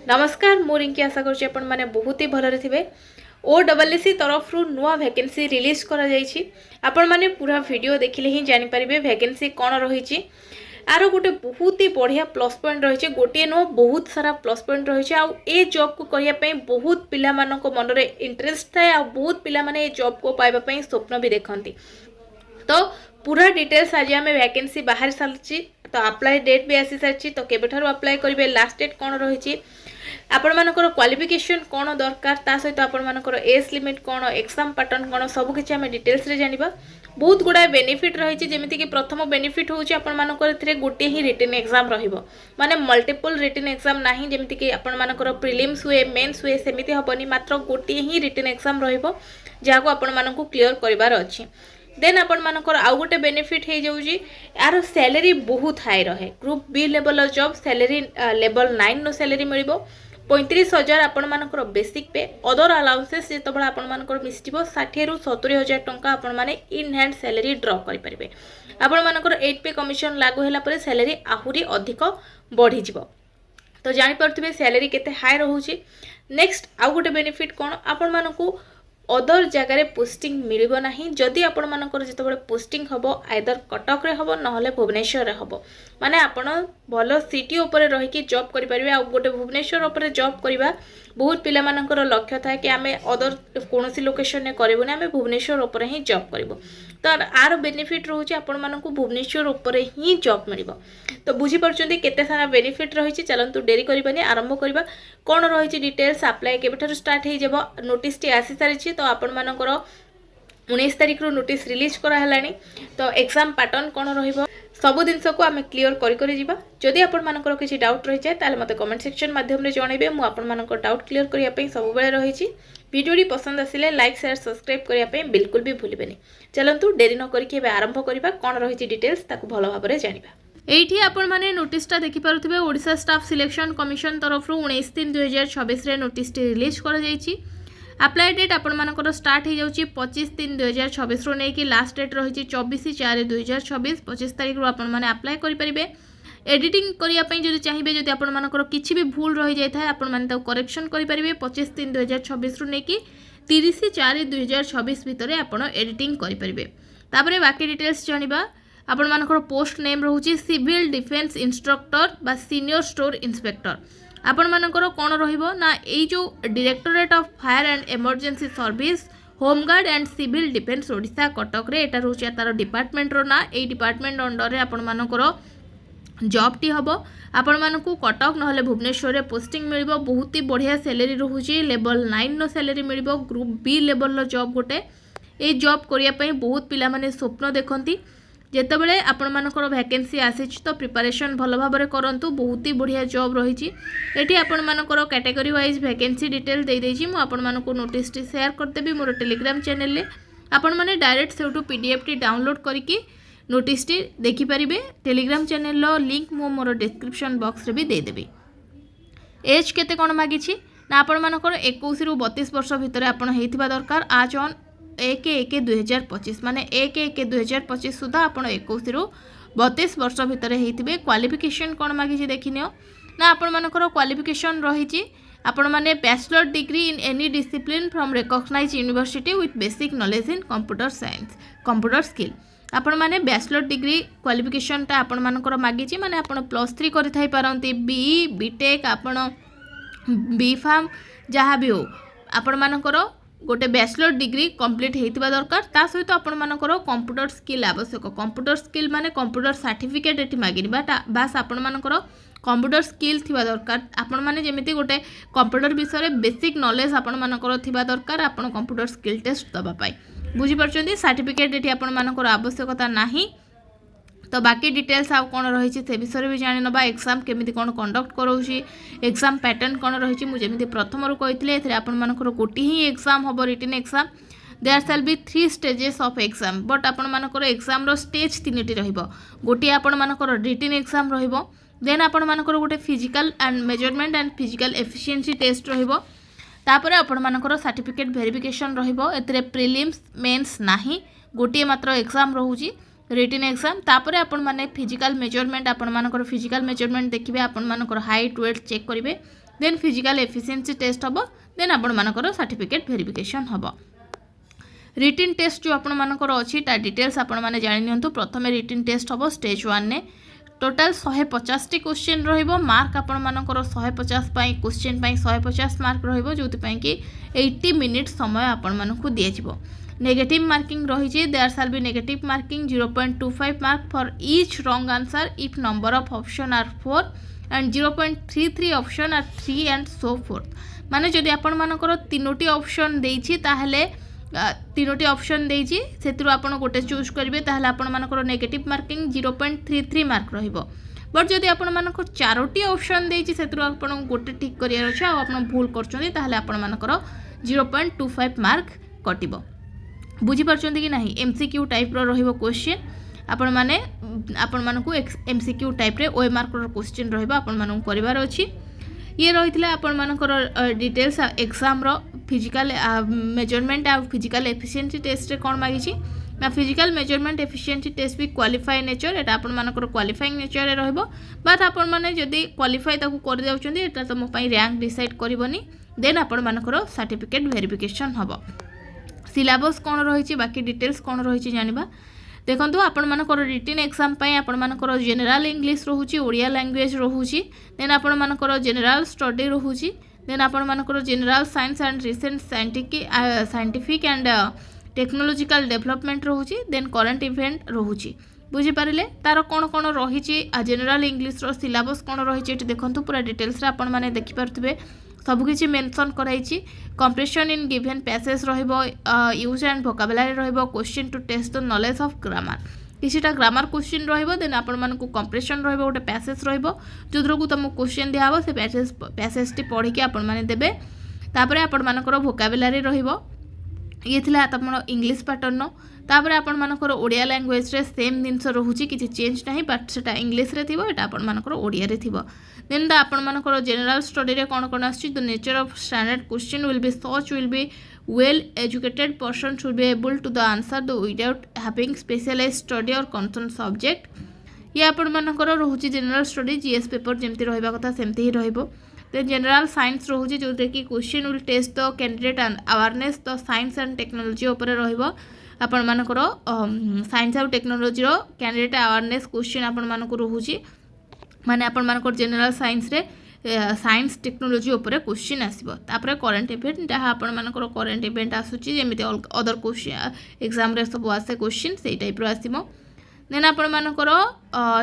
नमस्कार मु रिंकी आशा करुँच आपण मैंने बहुत ही भलरे थे। OSSC तरफ नुआ वैकेंसी रिलीज करा जायछि। आपण माने पूरा वीडियो देखिले ही जानि परिबे वैकेंसी कौन रही। आर गोटे बहुत ही बढ़िया प्लस पॉइंट रही है, गोटे नुह बहुत सारा प्लस पॉइंट रही है। आ जॉब को करने बहुत पिला मानक मन में इंटरेस्ट थाए, आ बहुत पिला माने जॉब को पाइबा स्वप्न भी देखती। तो पूरा डिटेल्स आज आम वैकेंसी बाहर सारी, तो अप्लाई डेट भी आसी सारी। तो केबेठारु अप्लाई करेंगे, लास्ट डेट कौन रही, आपण मानकर क्वालिफिकेशन कौन दरकार, ता सहित आपण मानकर एज लिमिट कौन, एग्जाम पैटर्न कौन, सबकि आम डिटेल्स रे जानिबा। बहुत गुड़ाए बेनिफिट रही, जमीती कि प्रथम बेनिफिट होची आपण मानकर गोटे ही रिटन एग्जाम रहिबो, माने मल्टीपल रिटन एग्जाम नाही। जमीती कि आपण मानकर प्रिलिम्स हुए, मेंस हुए, सेमिति हबनी, मात्र गोटे ही रिटन एग्जाम रहिबो जहाको आपण मानकु क्लियर करिवार अछि। देन आपण मानकर आउ गोटे बेनिफिट हो जाऊँगी, यार सैलरी बहुत हाई रहे। Group B level job salary level 9 नो सैलरी मिलिबो 35,000 आपण मानकर बेसिक पे। अदर अलाउंसेस जिते आपण मानकर मिसिबो 60 रु 70,000 टंका आपण माने इन हैंड सैलरी ड्रॉ करि परिबे। आपण मानकर 8 पे कमिशन लागू होला परे सैलरी आहुरी अधिक बढ़ी जिवो। तो जानि परथिबे सैलरी केते हाई रहउची। नेक्स्ट आउ गोटे बेनिफिट कोन, आपण मानकू अदर जगार पोस्टिंग मिलिबो नाही। जदि आपण मानकर जितेबाला पोस्टिंग हबो आइदर कटक रे हबो नहले भुवनेश्वर रे हबो, माने आपण भलो सिटी ऊपर रही कि जॉब करि परिबे। आ गोटे भुवनेश्वर ऊपर जॉब करिबा बहुत पिला मानकर लक्ष्य थाए कि आमे अदर कोनोसी लोकेशन ने करबोनी, आमे भुवनेश्वर ऊपर ही जॉब करबो। तो आर बेनिफिट रहउची आपण मानकू भुवनेश्वर ऊपर ही जॉब मिलिबो। तो बुझी परचोंदी केते सारा बेनिफिट रही। चलंतु डेरी करबानी, आरंभ करबा। कोन रही डिटेल्स अप्लाई केबेठारु स्टार्ट हो जब, नोटिस टी आसी सारी। तो आपण मानकर 19 तारिख रो नोटिस रिलीज करा हलानी। तो एग्जाम पैटर्न कौन रहिबो सबु जिनस को आम क्लीयर करी जिबा। जदि आपण मानकर किछि डाउट रही जाए ताले मते कमेंट सेक्शन माध्यम रे जणाइबे, मु आपण मानकर डाउट क्लीयर करिया पई सब बेले रही। वीडियोटी पसंद आसिले लाइक शेयर सब्सक्राइब करिया पई बिल्कुल भी भूलिबेनी। चलंतु डेरी न करिके एबे आरंभ करिबा। कोन रही डिटेल्स ताकू भलो भाबरे जानिबा। एठी आपण माने नोटिसटा देखि पारुथिबे, ओडिशा स्टाफ सिलेक्शन कमिशन तरफ 19/3/2026 रे नोटिस टी रिलीज करा जायछि। अप्लाई डेट आपण मानकर स्टार्ट हो जाउछि 25/3/2026 रो नेकी लास्ट डेट रही 24/4/2026। 25 तारिख रो आपण माने अप्लाई करि परिबे। एडिटिंग करिया पई जदि चाहिबे, जदि आपण मानकर किछि भी भूल रही जाय थाए आपण माने ताको करेक्शन करि परिबे। 25/3/2026 रो नेकी 30/4/2026 भितरे आपण एडिटिंग करि परिबे। तापरे बाकी डिटेल्स जानिबा। आपण मानकर पोस्ट नेम रहउछि सिविल डिफेंस इंस्ट्रक्टर बा सीनियर स्टोर इंस्पेक्टर। आपण मानकर कौन रहिबो ना, एई जो directorate of fire and emergency service home guard and civil defence Odisha Cuttack रे एटा रहउछि तार डिपार्टमेंट रो ना। एई डिपार्टमेंट अंडर रे आपण मानकर जॉब टी हबो। आपण मानकू कटक नहले भुवनेश्वर रे पोस्टिंग मिलिबो। बहुत ही बढ़िया सैलरी रहउछि, लेवल 9 नो सैलरी मिलिबो। ग्रुप बी लेवल रो जॉब गोटे। ए जॉब करिया पई बहुत पिला माने स्वप्न देखंती। जेतेबेले आपण मानकर वैकेंसी आसीछ तो प्रिपरेशन भलो भाबरे करंतु। बहुत ही बढ़िया जॉब रही। एटी आपण मानकर कैटेगरी वाइज वैकेंसी डिटेल दे देछि। मु आपण मानकू नोटिस टी शेयर करदेबी मोर टेलीग्राम चैनल ले। आपण माने डायरेक्ट सेउटू पीडीएफ टी डाउनलोड करके नोटिस टी देखि परिबे। टेलीग्राम चैनल लो लिंक मु मोर डिस्क्रिप्शन बॉक्स रे भी दे देबी। एज केते कोन मागिछि ना, आपण मानकर 21 रु 32 वर्ष भितरे आपण हेइथिबा दरकार। आज ऑन 1/1/2025 माने 1/1/2025 सुधा आपण 21 रु 32 वर्ष भितर हेइथिबे। क्वालिफिकेशन कोन मागिछि देखिनियो ना, आपण मानकर क्वालिफिकेशन रहिछि आपण माने bachelor degree in any discipline from recognised university with basic knowledge in computer science computer skill. आपण माने बैचलर डिग्री क्वालिफिकेशन ता आपण मानकर मागिछि, माने आपण +3 करि थाई पारंती, बीई बीटेक आपण बी फार्म जहाँ भी हो आपण मानकर गोटे बैचलर डिग्री कंप्लीट होइतिबा दरकार। ता सहित आपण मानकर कंप्यूटर स्किल आवश्यक। कंप्यूटर स्किल माने कंप्यूटर सर्टिफिकेट एठी मागिनी बास आपण मानकर कंप्यूटर स्किल थिबा दरकार। आपण माने जेमिति गोटे कंप्यूटर विषय रे बेसिक नॉलेज आपण मानकर थिबा दरकार। आपण कंप्यूटर स्किल टेस्ट दबा पाई बुझी परचोंदी। सर्टिफिकेट एठी आपण मानकर आवश्यकता नाही। तो बाकी डिटेल्स आउ कौन रही से विषय भी जानी नबा। एग्जाम केमिति कौन कंडक्ट करोछि, एग्जाम पैटर्न कौन रही मुझे प्रथम कही ए आपण मानकर गोटे ही एग्जाम हम written exam. There shall be 3 stages of exam, but आपण मानकर एग्जाम रो स्टेज 3टी रहिबो। गोटे आपण मानकर रिटन एग्जाम रहिबो, देन आपण मानकर गोटे physical and measurement and physical efficiency test रहिबो। तापर आपण मानकर सर्टिफिकेट वेरिफिकेशन रहिबो। एतरे प्रीलिम्स मेंस नाही, गोटे मात्र एग्जाम रहउची रिटन एग्जाम। तापर आपण माने फिजिकल मेजरमेंट आपण मानकर फिजिकल मेजरमेंट देखिबे, आपण मानकर हाइट वेट चेक करिवे। देन फिजिकल एफिशिएंसी टेस्ट हम देन आपण मानकर सर्टिफिकेट वेरिफिकेशन हम रिटिन टेस्ट जो आपण मानकर अच्छी डिटेल्स आपण मैंने जानी प्रथम रिटिन टेस्ट हम स्टेज 1 ने टोटाल 150 टी क्वेश्चन रहिबो मार्क आपण मानकर 150 पाई क्वेश्चन पाई 150 मार्क रहिबो जोति पाई कि 80 मिनिट समय आपण मानकु दिया जिवो नेगेटिव मार्किंग रही there shall be negative marking 0.25 mark for each wrong answer if number of option are 4 and 0.33 option are 3 and so forth माने जदि आपण मानकर तीनोटी ऑप्शन देछि ताहले तीनोटी ऑप्शन देछि सेतिरो आपण गोटे चूज करिवे ताहले आपण मानकर नेगेटिव मार्किंग 0.33 मार्क रहिबो बट जदि आपण मानकर चारोटी ऑप्शन देछि सेतिरो आपण गोटे ठीक करियर अछि आ आपण भूल करछोनी ताहले आपण मानकर 0.25 मार्क कटिबो बुझी परछोंती कि नाही एमसीक्यू टाइप रो रहिबो क्वेश्चन आपण माने आपण मानकु एमसीक्यू टाइप रे ओए मार्क रो क्वेश्चन रहिबो आपण मानकु करिवार अछि ये रही आपण मानकर डिटेल्स एग्जाम रो फिजिकल मेजरमेंट आ फिजिकल एफिशिएंसी टेस्ट रे कोन मागिछि ना फिजिकल मेजरमेंट एफिशिएंसी टेस्ट भी क्वालिफाई नेचर एटा आपण मानकर क्वालिफाइंग नेचर रे रहबो बात आपण माने जदी क्वालिफाई ताकू कर जाउछन्ती एटा तम पई रैंक डिसाइड करबोनी देन आपण मानकर सर्टिफिकेट वेरिफिकेशन हबो सिलेबस कोन रहिछि बाकी डिटेल्स कोन रहिछि जानिबा देखो आपण मानकर रिटिन एग्जाम पाई आपण मानकर जनरल इंग्लिश रहूची ओडिया लैंग्वेज रहूची देन आपण मानकर जनरल स्टडी रहूची देन आपण मानकर general science and recent scientific and technological development रहूची देन करंट इवेंट रहूची बुझी पारिले तार कोन कोन रहिची जनरल इंग्लिश रो सिलेबस कोन रहिची एटी देखंतु पूरा डिटेल्स रे आपण माने देखि परथिबे सब किछि मेंशन कराइछि कंप्रेशन इन गिवन पैसेज रहइबो यूज एंड वोकाबुलरी रहइबो question to test the knowledge of grammar किछिटा ग्रामर क्वेश्चन रहइबो देन आपण मानकु कंप्रेशन रहइबो गोटे पैसेज रहइबो जोद्रो को तुम क्वेश्चन दियाबो से पैसेज टी पढी के आपण माने देबे तापरे आपण मानकर वोकाबुलरी रहइबो ये थिला तमरो इंग्लिश पैटर्न तापरे आपण मानकर ओडिया लैंग्वेज रे सेम जिनस रहूची किछि चेंज नाही बट सेटा इंग्लिश रे थिबो एटा आपण मानकर ओडिया रे थिबो देन द आपण मानकर जनरल स्टडी रे कोन कोन आछि the nature of standard question will be such will be well educated person should be able to the answer the without having specialised study और कंसर्न सब्जेक्ट ये आपण मानकर रहूची जनरल स्टडी जीएस पेपर जेमति रहइबा कथा सेमति ही रहइबो देन जनरल साइंस रहूची जोते कि question will test the candidate and awareness the science and technology ऊपर रहइबो आपण मानकर साइंस और टेक्नोलॉजी रो कैंडिडेट अवेयरनेस क्वेश्चन आपण मानकर रहूची माने आपण मानकर जनरल साइंस रे साइंस टेक्नोलॉजी ऊपर क्वेश्चन आसीबो तापर करंट इवेंट जहाँ आपण मानकर करंट इवेंट आसुची जेमिति अदर क्वेश्चन एग्जाम रे सब आसे क्वेश्चन सेही टाइप रो आसीबो देन आपण मानकर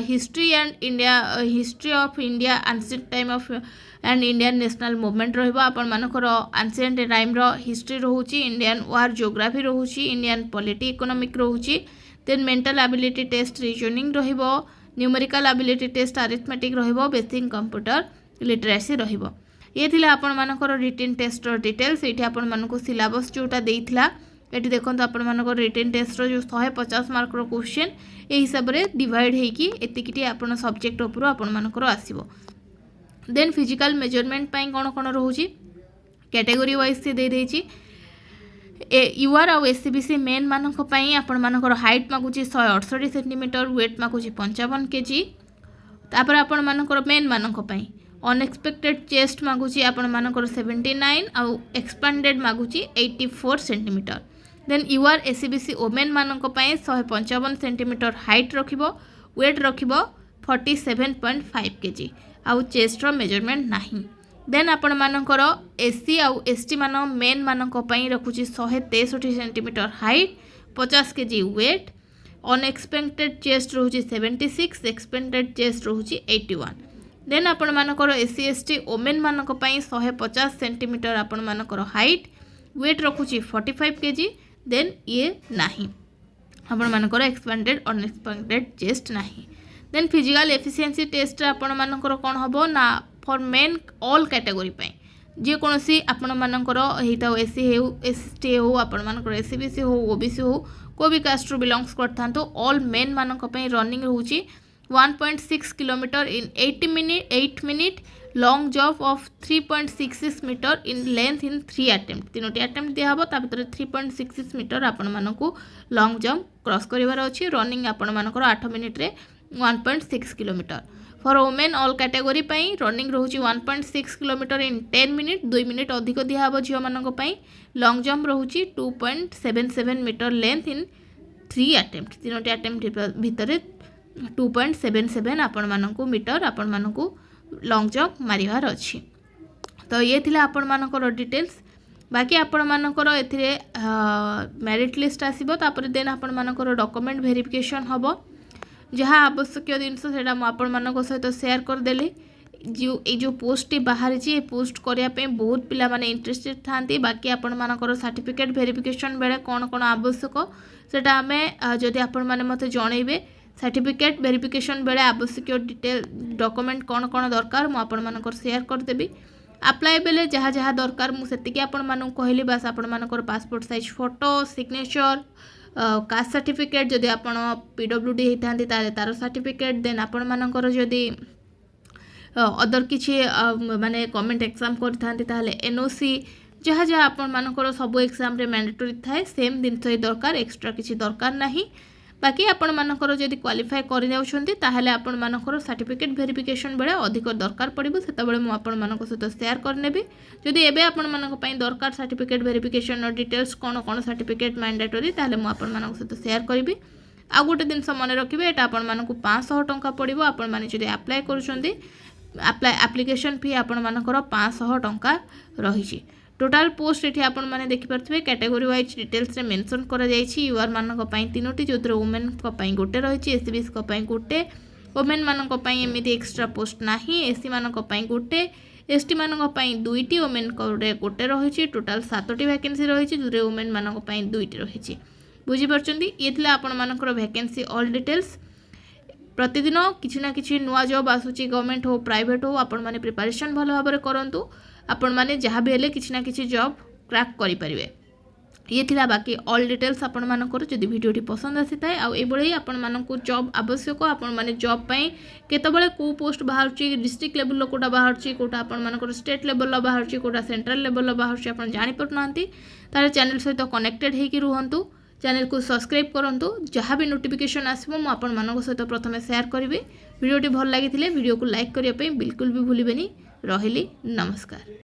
history and India history of India ancient time of and Indian national movement रहइबो आपण मानकर एंशिएंट टाइम रो हिस्ट्री रहूची इंडियन वार ज्योग्राफी रहूची इंडियन पॉलिटी इकोनॉमिक रहूची then mental ability test reasoning रहइबो न्यूमेरिकल एबिलिटी टेस्ट अरिथमेटिक रहइबो बेसिक कंप्यूटर लिटरेसी रहइबो ये थिला आपण मानकर रिटन टेस्ट रो डिटेल्स एठी आपण मानको सिलेबस जोटा देइथिला एठी देखंत आपण मानकर रिटन टेस्ट रो जो 150 मार्क रो क्वेश्चन ए हिसाब रे डिवाइड हेकी एतिकिटी आपण सब्जेक्ट ऊपर आपण मानकर आसीबो देन फिजिकल मेजरमेंट पाई कोन कोन रहूची कैटेगरी वाइज से दे देछि यूआर और एससीबीसी मेन मानक पई आपण मानकर हाइट मागुची 168 सेंटीमीटर वेट मागुची 55 केजी तापर आपण मानकर मेन मानक पई अनएक्सपेक्टेड चेस्ट मागुची आपण मानकर 79 और एक्सपेंडेड मागुची 84 centimetre then UR SCBC women मानक पई 155 सेंटीमीटर हाइट रखिबो वेट रखिबो 47.5 केजी आउ चेस्ट रो मेजरमेंट नाही देन आपण मानकर एससी आउ एसटी मान मेन मानक पई रखुची 163 centimetre height 50 KG weight unexpected chest रहूची 76 एक्सपेक्टेड चेस्ट रहूची 81 देन आपण मानकर एससी एसटी ओमेन मानक पई 150 सेंटीमीटर आपण मानकर हाइट वेट रखुची 45 केजी देन ये नाही आपण मानकर एक्सपेंडेड अनएक्सपेक्टेड चेस्ट नाही देन फिजिकल एफिशिएंसी टेस्ट आपण मानकर कोन हबो ना फॉर मेन ऑल कैटेगरी पे जे कोनसी आपण मानकर हेता एससी हेउ एसटी हेउ आपण मानकर एससीबीसी हो ओबीसी हो को भी कास्ट रो बिलोंग्स करथां तो ऑल मेन मानक पे रनिंग रहूची 1.6 kilometre in 8 minute long jump of 3.66 metre in length in 3 attempt तीनोटी अटेम्प्ट दिया हबो ता भीतर 3.66 मीटर आपण मानकू लॉन्ग जंप क्रॉस करिवार अछि रनिंग आपण मानकर 8 मिनिट रे 1.6 kilometre for women all category running रोचे 1.6 किलोमीटर इन 10 मिनिट 2 मिनिट अधिक दिहब झील मानी लॉन्ग जंप रोचे 2.77 मीटर लेंथ इन 3 अटेम्प्ट 3टी अटेम्प्ट भितर 2.77 आपण मानक मीटर आपण मानक लॉन्ग जंप मारिवार अच्छी। तो ये थिला आपण मानकर डिटेल्स बाकी आपण मानकर एथिरे मेरिट लिस्ट आसीबो तापर देन आपण मानकर डॉक्यूमेंट वेरिफिकेशन हबो जहाँ आवश्यक जिनस से आपण मानक सहित शेयर करदेली जो पोस्ट टी बाहर पोस्ट करने बहुत पिला माने इंटरेस्टेड थांती बाकी आपण मानकर सर्टिफिकेट वेरिफिकेशन बेले कौन कौन आवश्यक सेटा आमे जदि आपण माने मते जणैबे सर्टिफिकेट वेरिफिकेशन बेले आवश्यक डिटेल डॉक्यूमेंट कौन कौन दरकार मु आपण मानकर शेयर करदेबी अप्लाई बेले जहाँ जहाँ दरकार मुझे आपण मानक कहली बास आपण मानकर passport size photo signature caste certificate जदि आपण पीडब्ल्यूडी होती तार सर्टिफिकेट देन आपण मानकर जदि अदर किसी माने गवर्नमेंट एग्जाम करते एनओसी जहाँ जहाँ आपण मानकर सब एग्जाम रे मैंडेटरी थाए सेम जिनस ही दरकार एक्स्ट्रा किसी दरकार नहीं बाकी आपण मानकर जदि क्वालिफाई कर जाउछंती ताहले आपण मानकर सर्टिफिकेट वेरिफिकेशन बेले अधिक दरकार पड़िबो सेतबेले मु आपण मानक सहित शेयर करनेबी जदि एबे आपण मानक पई दरकार सर्टिफिकेट वेरिफिकेशन डिटेल्स कौन कौन सर्टिफिकेट मैंडेटरी ताहले मु आपण मानक सहित शेयर करिबी आ गोटे दिन मन रखिबे एटा आपण मानक 500 टंका पड़िबो आपण माने जदि अप्लाई करूछंती एप्लिकेशन फी आपण मानकर 500 टंका रही टोटाल पोस्ट ये आपण मैंने देखिपे कैटेगरी वाइज डिटेल्स मेंशन करा जायछि यूआर मानक पई 3टी जो वुमेन पई गोटे रही एससीबीसी पई गोटे वुमेन मानक पई एमिति एक्स्ट्रा पोस्ट नाही एससी मानक पई गोटे एसटी मानक पई 2टी वुमेन गोटे रही टोटाल 7टी वैकेंसी रही जो वुमेन मानक पई 2टी रही बुझी परछंती ये थिला आपण मानकर वैकेंसी ऑल डिटेल्स प्रतिदिन किसी ना किसी नुआ जॉब आसूची गवर्नमेंट हो प्राइवेट हो आपण माने प्रिपरेशन भल भाव करंतु आपण माने जहाँ भी हेले किसी ना किसी जॉब क्रैक करि परिबे ये थिला बाकी ऑल डिटेल्स आपण मानकर जदि वीडियोटी पसंद आसी थाए आ एबळे आपण मानकु जॉब आवश्यक आपण माने जॉब पई केतबळे को post बाहरची district level low Kota बाहरची Kota आपण मानकर state level low बाहरची Kota central level low बाहरची आपण जानि पड़नांती तार चैनल सहित कनेक्टेड हेकी रुहंतु चैनल को सब्सक्राइब करंतु जहाँ भी नोटिफिकेशन आसबो मु आपण मानक सहित प्रथमे शेयर करिवे वीडियोटी भल लागिथिले वीडियो को लाइक करिया पई बिल्कुल भी भूलिबेनी रहिली नमस्कार।